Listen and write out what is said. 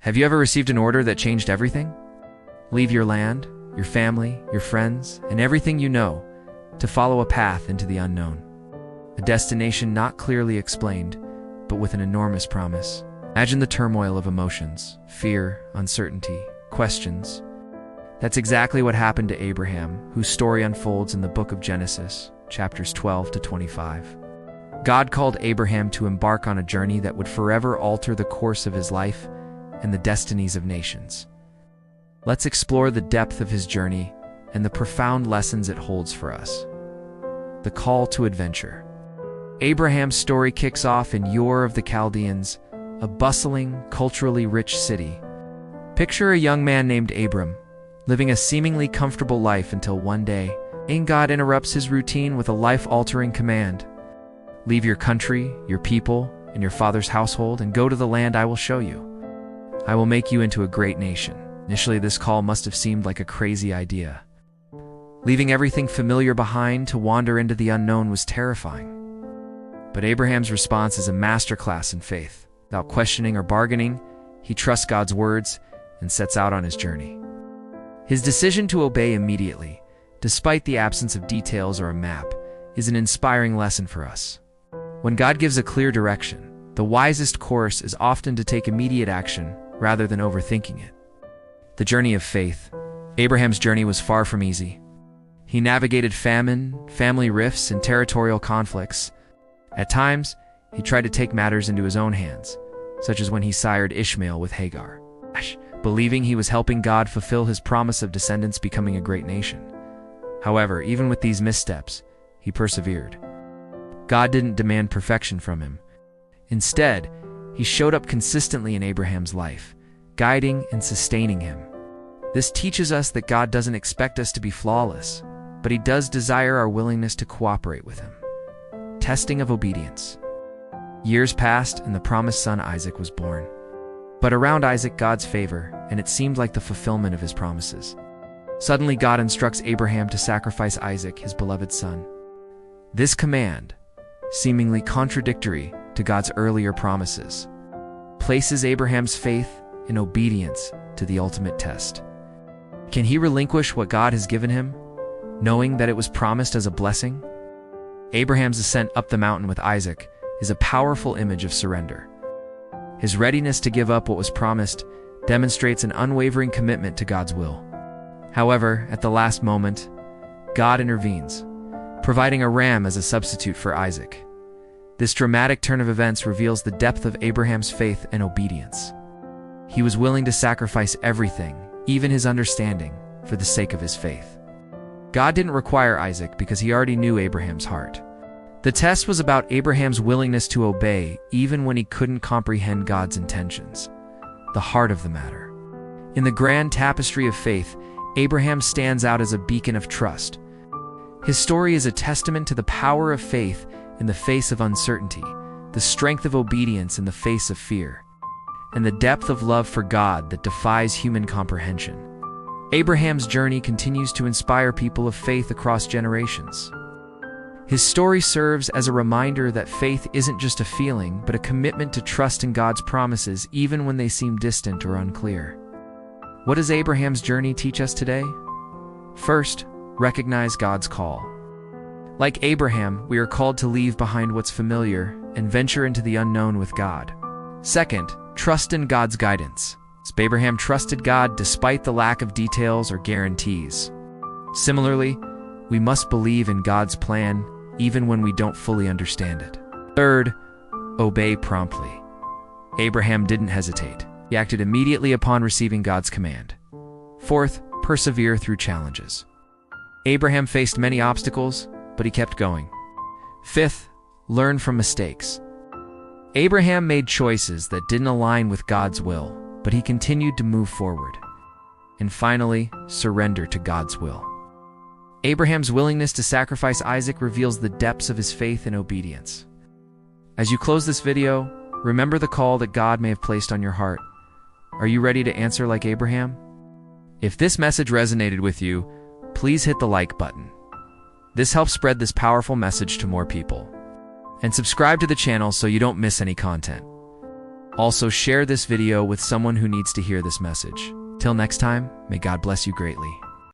Have you ever received an order that changed everything? Leave your land, your family, your friends, and everything you know to follow a path into the unknown. A destination not clearly explained, but with an enormous promise. Imagine the turmoil of emotions, fear, uncertainty, questions. That's exactly what happened to Abraham, whose story unfolds in the book of Genesis, chapters 12 to 25. God called Abraham to embark on a journey that would forever alter the course of his life and the destinies of nations. Let's explore the depth of his journey and the profound lessons it holds for us. The call to adventure. Abraham's story kicks off in Ur of the Chaldeans, a bustling, culturally rich city. Picture a young man named Abram, living a seemingly comfortable life until one day, God interrupts his routine with a life-altering command. Leave your country, your people, and your father's household and go to the land I will show you. I will make you into a great nation. Initially, this call must have seemed like a crazy idea. Leaving everything familiar behind to wander into the unknown was terrifying. But Abraham's response is a masterclass in faith. Without questioning or bargaining, he trusts God's words and sets out on his journey. His decision to obey immediately, despite the absence of details or a map, is an inspiring lesson for us. When God gives a clear direction, the wisest course is often to take immediate action rather than overthinking it. The journey of faith. Abraham's journey was far from easy. He navigated famine, family rifts, and territorial conflicts. At times, he tried to take matters into his own hands, such as when he sired Ishmael with Hagar, believing he was helping God fulfill his promise of descendants becoming a great nation. However, even with these missteps, he persevered. God didn't demand perfection from him. Instead, he showed up consistently in Abraham's life, guiding and sustaining him. This teaches us that God doesn't expect us to be flawless, but he does desire our willingness to cooperate with him. Testing of obedience. Years passed and the promised son Isaac was born. But around Isaac, God's favor, and it seemed like the fulfillment of his promises. Suddenly, God instructs Abraham to sacrifice Isaac, his beloved son. This command, seemingly contradictory to God's earlier promises, places Abraham's faith in obedience to the ultimate test. Can he relinquish what God has given him, knowing that it was promised as a blessing? Abraham's ascent up the mountain with Isaac is a powerful image of surrender. His readiness to give up what was promised demonstrates an unwavering commitment to God's will. However, at the last moment, God intervenes, providing a ram as a substitute for Isaac. This dramatic turn of events reveals the depth of Abraham's faith and obedience. He was willing to sacrifice everything, even his understanding, for the sake of his faith. God didn't require Isaac because he already knew Abraham's heart. The test was about Abraham's willingness to obey even when he couldn't comprehend God's intentions. The heart of the matter. In the grand tapestry of faith, Abraham stands out as a beacon of trust. His story is a testament to the power of faith in the face of uncertainty, the strength of obedience in the face of fear, and the depth of love for God that defies human comprehension. Abraham's journey continues to inspire people of faith across generations. His story serves as a reminder that faith isn't just a feeling, but a commitment to trust in God's promises even when they seem distant or unclear. What does Abraham's journey teach us today? First, recognize God's call. Like Abraham, we are called to leave behind what's familiar and venture into the unknown with God. Second, trust in God's guidance. Abraham trusted God despite the lack of details or guarantees. Similarly, we must believe in God's plan even when we don't fully understand it. Third, obey promptly. Abraham didn't hesitate. He acted immediately upon receiving God's command. Fourth, persevere through challenges. Abraham faced many obstacles, but he kept going. Fifth, learn from mistakes. Abraham made choices that didn't align with God's will, but he continued to move forward. And finally, surrender to God's will. Abraham's willingness to sacrifice Isaac reveals the depths of his faith and obedience. As you close this video, remember the call that God may have placed on your heart. Are you ready to answer like Abraham? If this message resonated with you, please hit the like button. This helps spread this powerful message to more people. And subscribe to the channel so you don't miss any content. Also, share this video with someone who needs to hear this message. Till next time, may God bless you greatly.